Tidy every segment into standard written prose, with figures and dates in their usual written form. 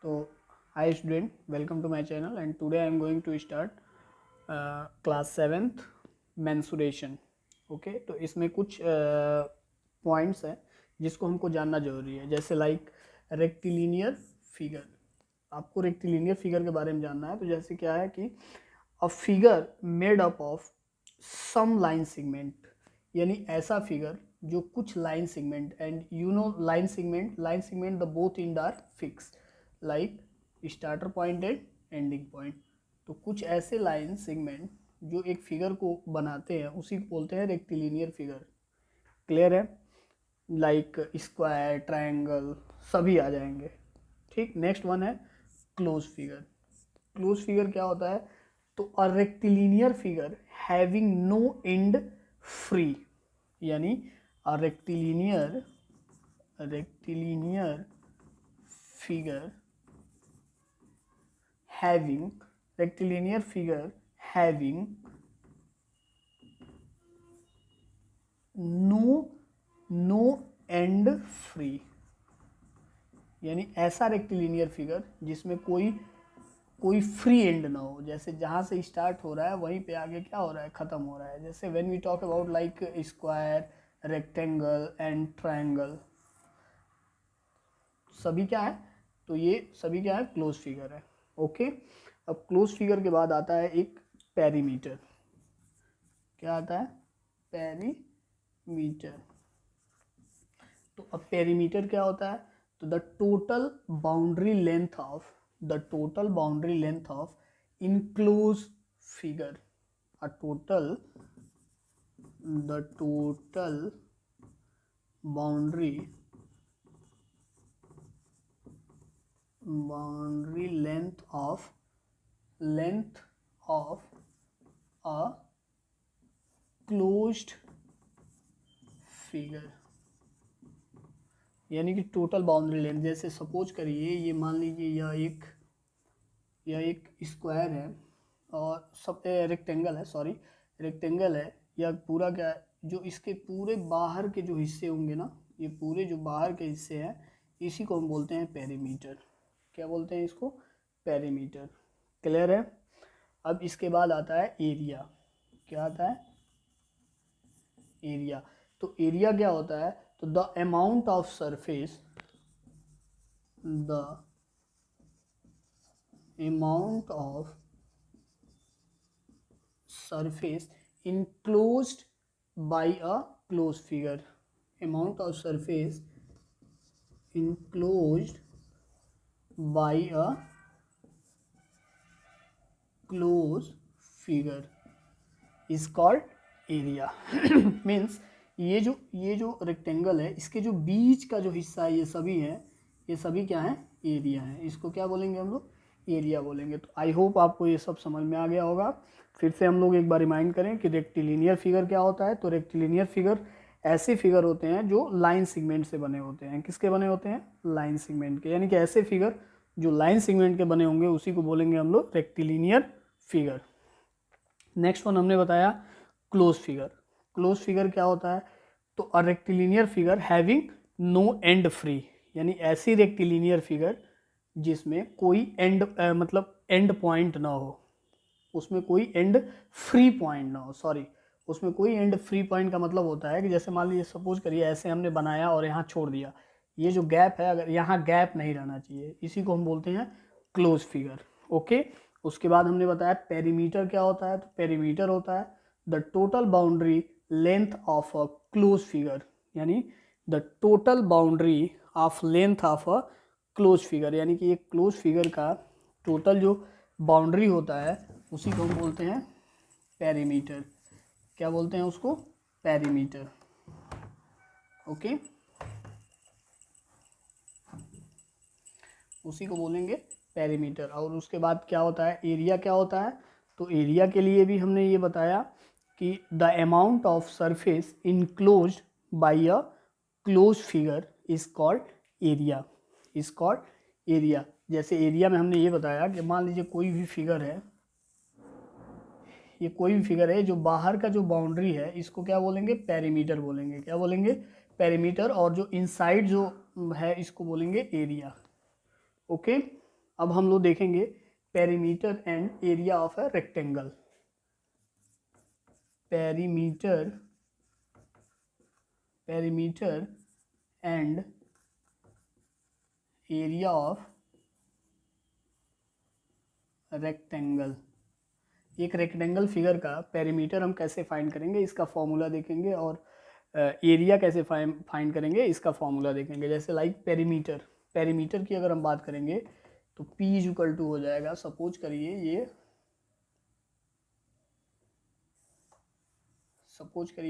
तो hi student, welcome to my channel and today I am going to start class 7th mensuration. Okay, तो इसमें कुछ points हैं जिसको हमको जानना जरूरी है, जैसे लाइक रेक्टिलिनियर फिगर। आपको रेक्टिलिनियर फिगर के बारे में जानना है। तो जैसे क्या है कि a figure made up of some line segment, यानी ऐसा फिगर जो कुछ line segment, and you know line segment the both end are fix, like starter point and ending point. तो कुछ ऐसे लाइन सेगमेंट जो एक फिगर को बनाते हैं उसी को बोलते हैं रेक्टिलिनियर फिगर। क्लियर है? लाइक स्क्वायर, ट्रायंगल सभी आ जाएंगे। ठीक, नेक्स्ट वन है क्लोज फिगर। क्लोज फिगर क्या होता है? तो a rectilinear figure having no end free, यानी a rectilinear figure having rectilinear figure having no end free, यानी ऐसा रेक्टिलिनियर फिगर जिसमें कोई फ्री एंड ना हो। जैसे जहाँ से स्टार्ट हो रहा है वहीं पे आगे क्या हो रहा है, ख़त्म हो रहा है। जैसे when we talk about like square, rectangle and triangle, सभी क्या है? तो ये सभी क्या है? क्लोज फिगर है। ओके, अब क्लोज फिगर के बाद आता है एक पेरीमीटर। क्या आता है? पेरीमीटर। तो अब पेरीमीटर क्या होता है? तो the total boundary length of enclose figure, a total the total boundary length of a closed figure, यानी कि टोटल बाउंड्री लेंथ। जैसे सपोज करिए, ये मान लीजिए यह एक स्क्वायर है और सब रेक्टेंगल है, सॉरी रेक्टेंगल है। या पूरा क्या है, जो इसके पूरे बाहर के जो हिस्से होंगे ना, ये पूरे जो बाहर के हिस्से हैं, इसी को हम बोलते हैं पेरीमीटर। क्या बोलते हैं इसको? पेरीमीटर। क्लियर है? अब इसके बाद आता है एरिया। क्या आता है? एरिया। तो एरिया क्या होता है? तो the amount of surface, the amount of surface enclosed by a closed figure, amount of surface enclosed by a closed figure is called area। Means ये जो रेक्टेंगल है, इसके जो बीच का जो हिस्सा है, ये सभी क्या है? एरिया है। इसको क्या बोलेंगे हम लोग? एरिया बोलेंगे। तो आई होप आपको ये सब समझ में आ गया होगा। फिर से हम लोग एक बार रिमाइंड करें कि रेक्टिलिनियर फिगर क्या होता है। तो रेक्टिलिनियर फिगर ऐसे फिगर होते हैं जो लाइन सेगमेंट से बने होते हैं। किसके बने होते हैं? लाइन सेगमेंट के। यानी कि ऐसे फिगर जो लाइन सेगमेंट के बने होंगे उसी को बोलेंगे हम लोग रेक्टिलिनियर फिगर। नेक्स्ट वन हमने बताया क्लोज फिगर। क्लोज फिगर क्या होता है? तो a rectilinear figure having no end free, यानी ऐसी रेक्टिलिनियर फिगर जिसमें कोई एंड मतलब एंड पॉइंट ना हो, उसमें कोई एंड फ्री पॉइंट ना हो। सॉरी, उसमें कोई एंड फ्री पॉइंट का मतलब होता है कि जैसे मान लीजिए सपोज करिए ऐसे हमने बनाया और यहाँ छोड़ दिया, ये जो गैप है, अगर यहाँ गैप नहीं रहना चाहिए, इसी को हम बोलते हैं क्लोज फिगर। ओके, उसके बाद हमने बताया पेरीमीटर क्या होता है। तो पेरीमीटर होता है the total boundary length of a close figure, यानी the total boundary of length of a close figure, यानी कि एक क्लोज फिगर का टोटल जो बाउंड्री होता है उसी को हम बोलते हैं पेरीमीटर। क्या बोलते हैं उसको? पेरीमीटर। ओके, उसी को बोलेंगे पेरीमीटर। और उसके बाद क्या होता है? एरिया क्या होता है? तो एरिया के लिए भी हमने ये बताया कि the amount of surface enclosed bye a close figure is called area, is called area. जैसे एरिया में हमने ये बताया कि मान लीजिए कोई भी फिगर है, ये कोई भी फिगर है जो बाहर का जो बाउंड्री है इसको क्या बोलेंगे? पेरीमीटर बोलेंगे। क्या बोलेंगे? पेरीमीटर। और जो इनसाइड जो है इसको बोलेंगे एरिया। ओके, अब हम लोग देखेंगे perimeter and area of a rectangle. Perimeter and area of rectangle. एक रेक्टेंगल फिगर का पेरीमीटर हम कैसे फाइंड करेंगे, इसका फॉर्मूला देखेंगे, और एरिया कैसे फाइंड करेंगे, इसका फॉर्मूला देखेंगे। जैसे लाइक पेरीमीटर की अगर हम बात करेंगे तो P इक्वल टू हो जाएगा, सपोज करिए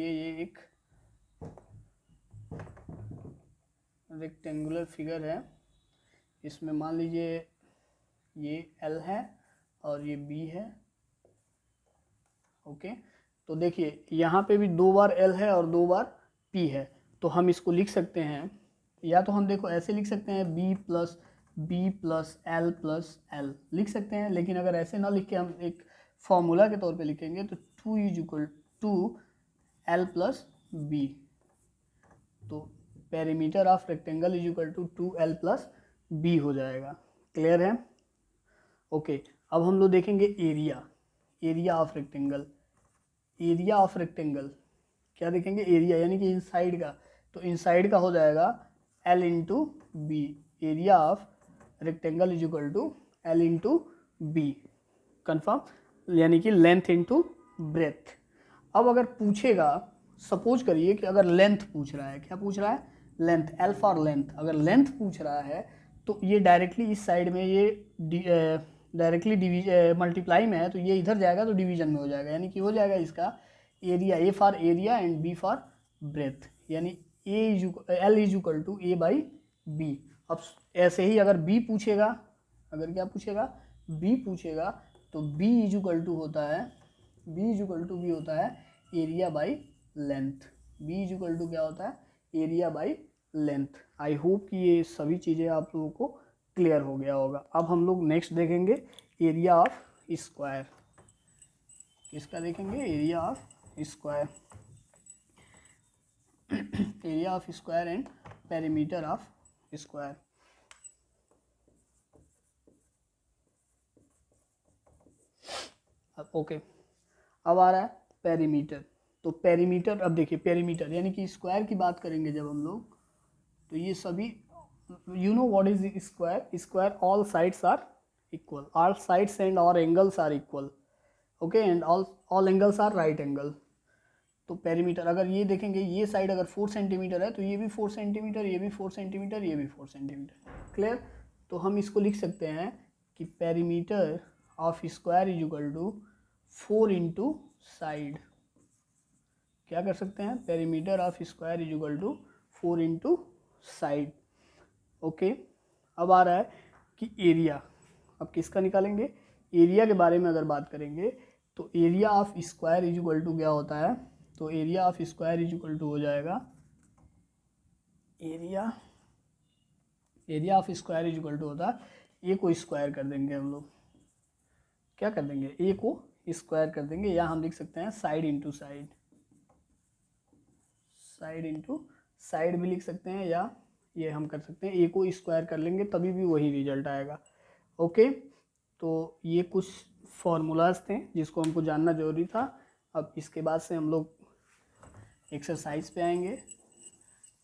ये एक रेक्टेंगुलर फिगर है, इसमें मान लीजिए ये L है और ये B है। ओके, तो देखिए यहाँ पे भी 2 बार L है और 2 बार P है, तो हम इसको लिख सकते हैं, या तो हम देखो ऐसे लिख सकते हैं B plus L plus L लिख सकते हैं, लेकिन अगर ऐसे ना लिख के हम एक फॉर्मूला के तौर पे लिखेंगे तो 2 is equal to L plus B। तो perimeter of rectangle is equal to 2L plus B हो जाएगा। क्लियर है? ओके, अब हम लोग देखेंगे area of rectangle. Area of rectangle क्या देखेंगे? एरिया यानी कि इनसाइड का, तो इनसाइड का हो जाएगा L into B. Area of rectangle is equal to L into B, confirm, यानी कि लेंथ इंटू ब्रेथ। अब अगर पूछेगा, सपोज करिए कि अगर लेंथ पूछ रहा है, क्या पूछ रहा है? Length, L for length. अगर लेंथ पूछ रहा है तो ये डायरेक्टली इस साइड में, ये डायरेक्टली मल्टीप्लाई में है, तो ये इधर जाएगा तो डिवीजन में हो जाएगा, यानी कि हो जाएगा इसका area, A for area and B for breadth, यानी L is equal to A by B। अब ऐसे ही अगर B पूछेगा, अगर क्या पूछेगा? B पूछेगा, तो B इज इक्वल टू होता है, B इज इक्वल टू भी होता है area by length. B is equal to क्या होता है? Area by length. I hope कि ये सभी चीज़ें आप लोगों को क्लियर हो गया होगा। अब हम लोग नेक्स्ट देखेंगे एरिया ऑफ स्क्वायर। किसका देखेंगे? Area of square. Area of square and perimeter of square. Okay, अब आ रहा है पेरीमीटर। तो पेरीमीटर, अब देखिए पेरीमीटर यानी कि स्क्वायर की बात करेंगे जब हम लोग, तो ये सभी, you know what is square? Square all sides are equal, all sides and all angles are equal, okay, and all angles are right angle. तो पेरीमीटर अगर ये देखेंगे, ये साइड अगर 4 सेंटीमीटर है तो ये भी 4 सेंटीमीटर, ये भी 4 सेंटीमीटर, ये भी 4 सेंटीमीटर। क्लियर? तो हम इसको लिख सकते हैं कि perimeter of square is equal to 4 into side. क्या कर सकते हैं? Perimeter of square is equal to 4 into side. Okay, अब आ रहा है कि एरिया। अब किसका निकालेंगे? एरिया के बारे में अगर बात करेंगे तो area of square is equal to क्या होता है? तो area of square is equal to हो जाएगा, area of square is equal to होता है, ए को स्क्वायर कर देंगे हम लोग। क्या कर देंगे? ए को स्क्वायर कर देंगे, या हम लिख सकते हैं side into side, side into side भी लिख सकते हैं, या ये हम कर सकते हैं ए को स्क्वायर कर लेंगे, तभी भी वही रिजल्ट आएगा। ओके, तो ये कुछ फॉर्मूलाज थे जिसको हमको जानना जरूरी था। अब इसके बाद से हम लोग एक्सरसाइज पे आएंगे।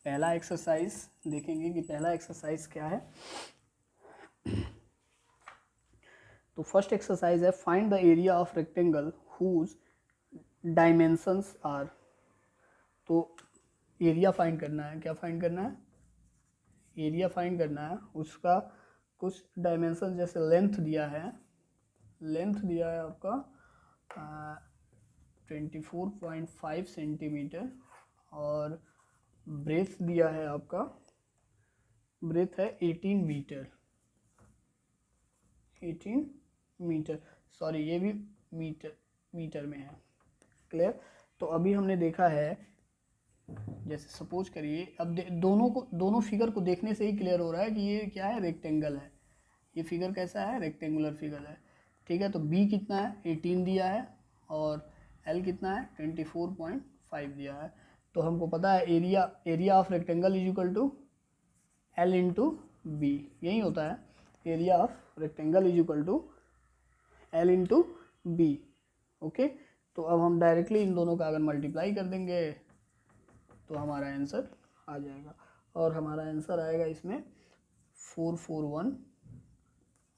पहला एक्सरसाइज देखेंगे कि पहला एक्सरसाइज क्या है। तो फर्स्ट एक्सरसाइज है find the area of rectangle whose dimensions are. तो एरिया फाइंड करना है। क्या फाइंड करना है? एरिया फाइंड करना है, उसका कुछ डायमेंशन, जैसे लेंथ दिया है, आपका 24.5 सेंटीमीटर, और ब्रेथ दिया है आपका, ब्रेथ है 18 मीटर, सॉरी ये भी मीटर में है। क्लियर? तो अभी हमने देखा है, जैसे सपोज करिए, अब दोनों फिगर को देखने से ही क्लियर हो रहा है कि ये क्या है? रेक्टेंगल है। ये फिगर कैसा है? रेक्टेंगुलर फिगर है। ठीक है, तो B कितना है? 18 दिया है, और L कितना है? 24.5 दिया है। तो हमको पता है area of rectangle is equal to L into B, यही होता है। Area of rectangle is equal to L into B. Okay, तो अब हम डायरेक्टली इन दोनों का अगर मल्टीप्लाई कर देंगे तो हमारा आंसर आ जाएगा, और हमारा आंसर आएगा इसमें 441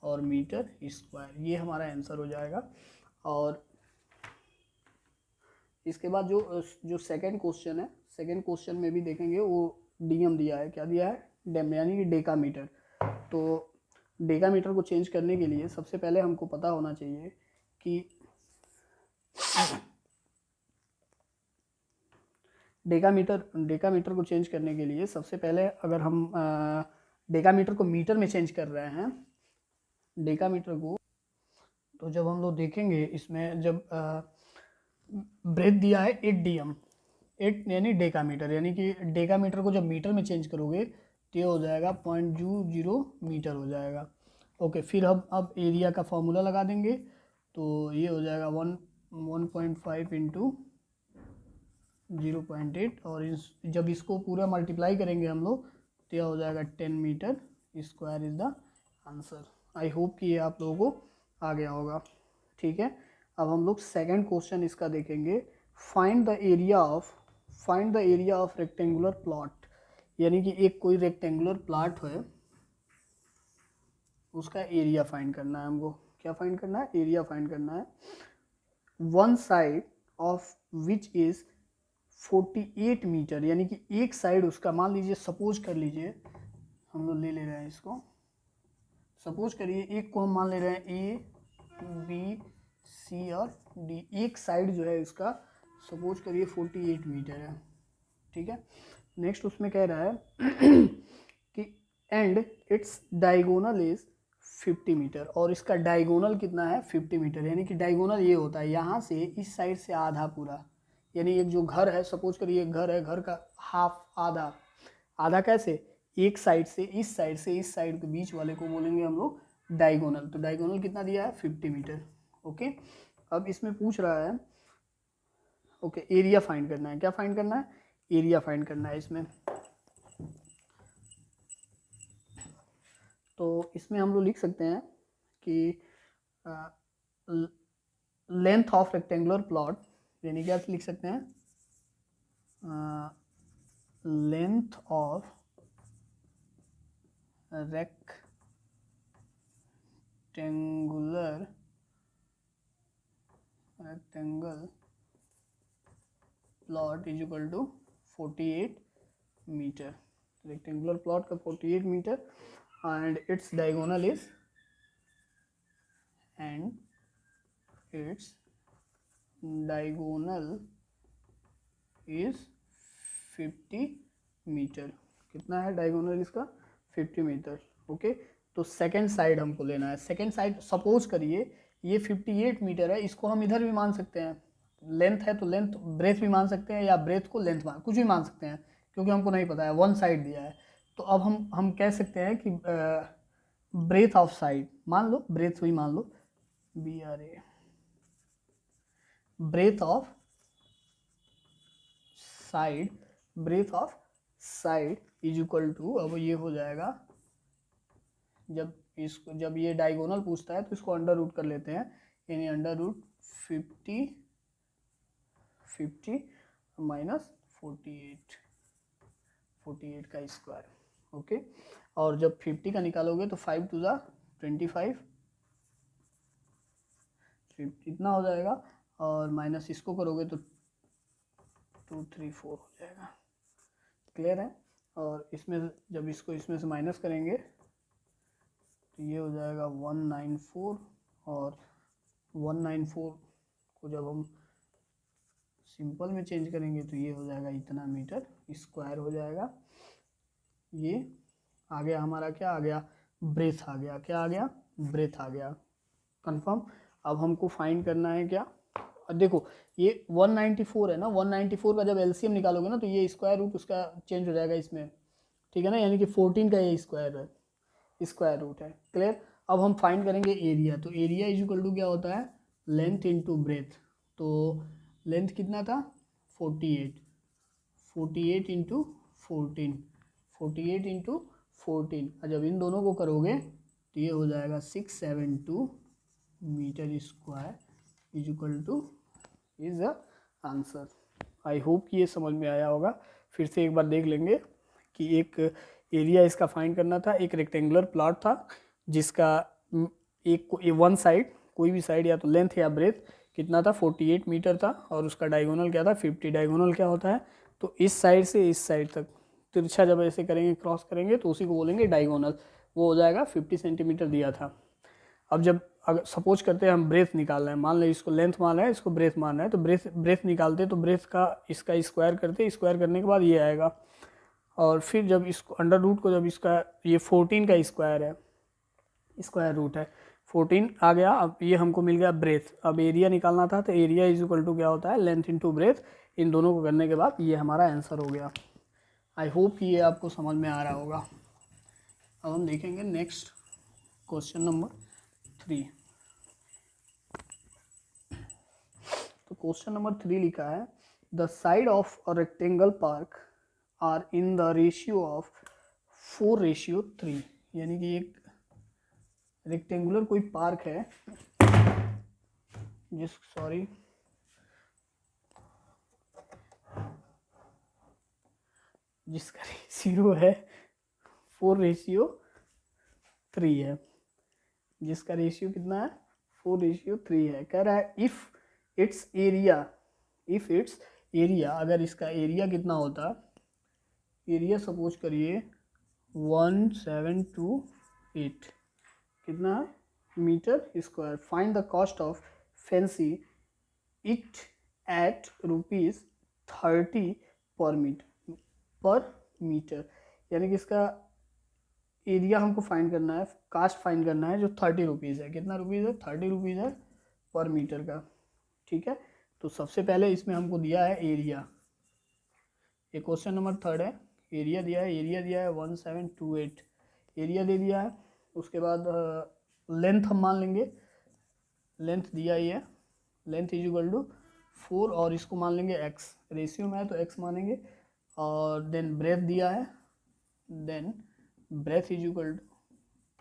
और मीटर स्क्वायर, ये हमारा आंसर हो जाएगा। और इसके बाद जो सेकंड क्वेश्चन है, सेकंड क्वेश्चन में भी देखेंगे वो डीएम दिया है, क्या दिया है, डेम यानी कि डेकामीटर। तो डेकामीटर को चेंज करने के लिए सबसे पहले हमको पता होना चाहिए कि डेकामीटर को चेंज करने के लिए सबसे पहले अगर हम डेकामीटर को मीटर में चेंज कर रहे हैं डेकामीटर को, तो जब हम लोग देखेंगे इसमें जब ब्रेथ दिया है 8 dm, 8 यानी डेकामीटर, यानी कि डेकामीटर को जब मीटर में चेंज करोगे तो ये हो जाएगा 0.20 मीटर हो जाएगा। ओके, फिर अब एरिया का फॉर्मूला लगा देंगे, तो ये हो जाएगा 1.5 इंटू 0.8, और जब इसको पूरा मल्टीप्लाई करेंगे हम लोग तो यह हो जाएगा 10 metre square is the answer. I hope कि ये आप लोगों को आ गया होगा। ठीक है, अब हम लोग सेकंड क्वेश्चन इसका देखेंगे। Find the area of rectangular plot, यानी कि एक कोई रेक्टेंगुलर प्लॉट है उसका एरिया फाइंड करना है हमको। क्या फाइंड करना है, एरिया फाइंड करना है। One side of which is 48 metre, यानी कि एक साइड उसका, मान लीजिए सपोज कर लीजिए हम लोग ले रहे हैं इसको, सपोज करिए एक को हम मान ले रहे हैं ए बी सी और डी, एक साइड जो है इसका सपोज करिए 48 मीटर है। ठीक है, नेक्स्ट उसमें कह रहा है कि and its diagonal is 50 metre, और इसका डायगोनल कितना है 50 मीटर, यानी कि डायगोनल ये होता है यहाँ से इस साइड से आधा पूरा, यानी एक जो घर है सपोज करिए एक घर है, घर का हाफ, आधा, आधा कैसे, एक साइड से इस साइड के बीच वाले को बोलेंगे हम लोग डायगोनल। तो डायगोनल कितना दिया है 50 मीटर। ओके, अब इसमें पूछ रहा है ओके एरिया फाइंड करना है। क्या फाइंड करना है, एरिया फाइंड करना है इसमें। तो इसमें हम लोग लिख सकते हैं कि लेंथ ऑफ रेक्टेंगुलर प्लॉट, यानी क्या लिख सकते हैं, length of rectangle plot is equal to 48 metre. Rectangular plot का 48 metre and its diagonal is 50 metre. कितना है डायगोनल इसका 50 मीटर। ओके, तो सेकेंड साइड हमको लेना है। सेकेंड साइड सपोज करिए ये 58 मीटर है, इसको हम इधर भी मान सकते हैं, लेंथ है तो लेंथ ब्रेथ भी मान सकते हैं, या ब्रेथ को लेंथ मान, कुछ भी मान सकते हैं क्योंकि हमको नहीं पता है, वन साइड दिया है। तो अब हम कह सकते हैं कि ब्रेथ ऑफ साइड, मान लो ब्रेथ हुई, मान लो BRA, breadth of side is equal to, अब ये हो जाएगा, जब ये डायगोनल पूछता है तो इसको अंडर रूट कर लेते हैं, यानी अंडर रूट 50 माइनस 48 का स्क्वायर। ओके, और जब 50 का निकालोगे तो 5 टू ज़ा 25, इतना हो जाएगा, और माइनस इसको करोगे तो 234 हो जाएगा। क्लियर है, और इसमें जब इसको इसमें से माइनस करेंगे तो ये हो जाएगा 194, और 194 को जब हम सिंपल में चेंज करेंगे तो ये हो जाएगा इतना मीटर स्क्वायर हो जाएगा। ये आ गया हमारा, क्या आ गया, ब्रेथ आ गया, क्या आ गया, ब्रेथ आ गया। कंफर्म। अब हमको फाइंड करना है क्या, देखो ये 194 है ना, 194 का जब एलसीएम निकालोगे ना तो ये स्क्वायर रूट उसका चेंज हो जाएगा इसमें, ठीक है ना, यानी कि 14 का ये स्क्वायर रूट है। क्लियर। अब हम फाइंड करेंगे एरिया, तो एरिया इज इक्वल टू क्या होता है, लेंथ इंटू ब्रेथ। तो लेंथ कितना था 48 इंटू 14, 48 इंटू 14, और जब इन दोनों को करोगे तो ये हो जाएगा 672 metre square is equal to is the answer. I hope कि ये समझ में आया होगा। फिर से एक बार देख लेंगे कि एक एरिया इसका फाइंड करना था। एक रेक्टेंगुलर प्लॉट था जिसका एक वन साइड, कोई भी साइड या तो लेंथ या ब्रेथ कितना था 48 मीटर था, और उसका डायगोनल क्या था 50। डायगोनल क्या होता है, तो इस साइड से इस साइड तक तिरछा जब ऐसे करेंगे, क्रॉस करेंगे, तो उसी को बोलेंगे डायगोनल। वो हो जाएगा 50 सेंटीमीटर दिया था। अब जब अगर सपोज करते हैं हम ब्रेथ निकाल रहे हैं, मान लें इसको लेंथ मान रहे हैं, इसको ब्रेथ मान रहे हैं, तो ब्रेथ निकालते तो ब्रेथ का इसका स्क्वायर करते, स्क्वायर करने के बाद ये आएगा, और फिर जब इसको अंडर रूट को, जब इसका ये 14 का स्क्वायर है, स्क्वायर रूट है 14 आ गया। अब ये हमको मिल गया ब्रेथ। अब एरिया निकालना था, तो एरिया इज इक्वल टू क्या होता है, लेंथ इंटू ब्रेथ। इन दोनों को करने के बाद ये हमारा आंसर हो गया। आई होप कि ये आपको समझ में आ रहा होगा। अब हम देखेंगे नेक्स्ट क्वेश्चन नंबर 3। तो क्वेश्चन नंबर 3 लिखा है, the side of a rectangle park are in the ratio of 4:3। यानी कि एक रेक्टेंगुलर कोई पार्क है जिसका रेशियो है 4:3 है। जिसका रेशियो कितना है 4:3 है। कह रहा है इफ इट्स एरिया, अगर इसका एरिया कितना होता, एरिया सपोज करिए 1728 कितना है metre square. Find the cost of fencing it at ₹30 per metre. यानी कि इसका एरिया हमको फाइंड करना है, कास्ट फाइंड करना है, जो 30 रुपीज़ है। कितना रुपीज़ है 30 रुपीज़ है पर मीटर का। ठीक है, तो सबसे पहले इसमें हमको दिया है एरिया। ये क्वेश्चन नंबर 3 है। एरिया दिया है 1728, एरिया दे दिया है। उसके बाद लेंथ हम मान लेंगे, लेंथ दिया ही है, लेंथ इज इक्वल टू 4, और इसको मान लेंगे x, रेशियो में है तो x मानेंगे। और देन ब्रेथ दिया है, then breadth is equal to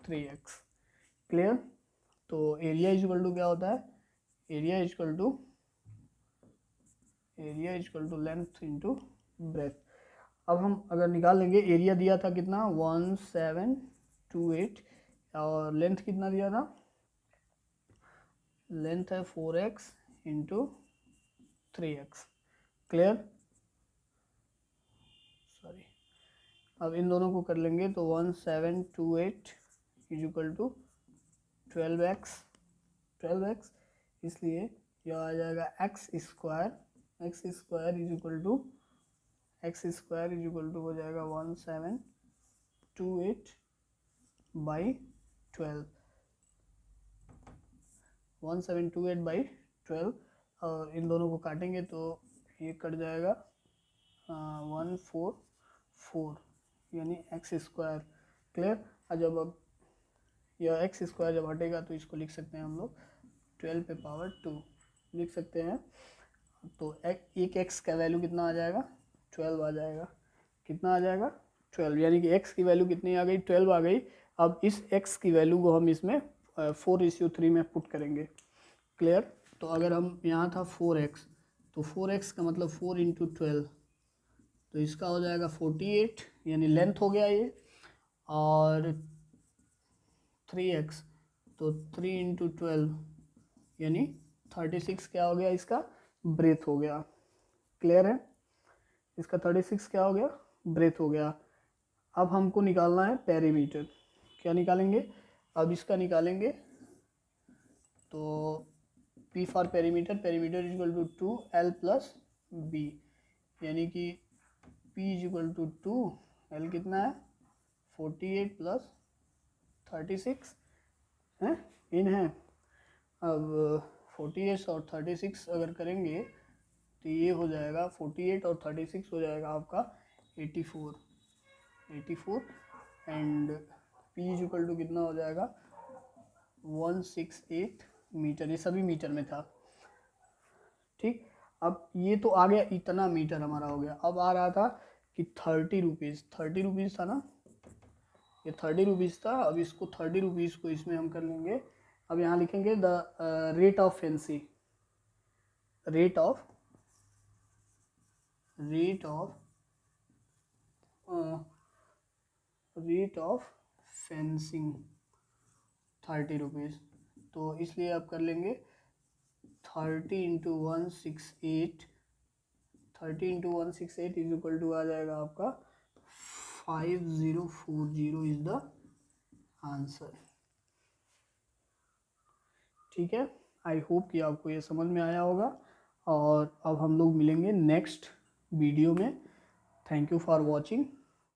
3x। Clear. तो एरिया इज इक्वल टू क्या होता है, area is equal to length into breadth. अब हम अगर निकाल लेंगे, एरिया दिया था कितना 1728, और लेंथ कितना दिया था, लेंथ है 4x into 3x। Clear. Sorry, अब इन दोनों को कर लेंगे तो 1728 इज इक्वल टू 12x, इसलिए यह आ जाएगा x square is equal to हो जाएगा 1728 बाई 12, 1728 बाई 12, और इन दोनों को काटेंगे तो ये कट जाएगा 144, यानी एक्स स्क्वायर। क्लियर। और जब अब यह एक्स स्क्वायर जब हटेगा तो इसको लिख सकते हैं हम लोग 12 पे पावर 2 लिख सकते हैं। तो एक एक्स का वैल्यू कितना आ जाएगा 12 आ जाएगा। कितना आ जाएगा 12, यानी कि एक्स की वैल्यू कितनी आ गई 12 आ गई। अब इस एक्स की वैल्यू को हम इसमें 4:3 में पुट करेंगे। क्लियर। तो अगर हम यहाँ था 4x, तो 4x का मतलब 4 इंटू 12, तो इसका हो जाएगा 48, यानी लेंथ हो गया ये, और 3x तो 3 इंटू 12 यानी 36 क्या हो गया, इसका ब्रेथ हो गया। क्लियर है, इसका 36 क्या हो गया, ब्रेथ हो गया। अब हमको निकालना है पेरीमीटर। क्या निकालेंगे, अब इसका निकालेंगे तो P for perimeter, perimeter is equal to 2L plus B, यानी कि P is equal to 2, L कितना है 48 प्लस 36 है, इन है। अब 48 और 36 अगर करेंगे तो ये हो जाएगा 48 और 36 हो जाएगा आपका 84 and P is equal to कितना हो जाएगा 168 मीटर। ये सभी मीटर में था। ठीक, अब ये तो आ गया, इतना मीटर हमारा हो गया। अब आ रहा था कि 30 रुपीज़ था ना, ये 30 रुपीज़ था, अब इसको 30 रुपीज़ को इसमें हम कर लेंगे। अब यहाँ लिखेंगे the rate of fancy, rate of fencing 30 rupees. तो इसलिए आप कर लेंगे 30 into 168, 30 into 168 is equal to आ जाएगा आपका 5040 इज द आंसर। ठीक है, आई होप कि आपको ये समझ में आया होगा। और अब हम लोग मिलेंगे नेक्स्ट वीडियो में। Thank you for watching.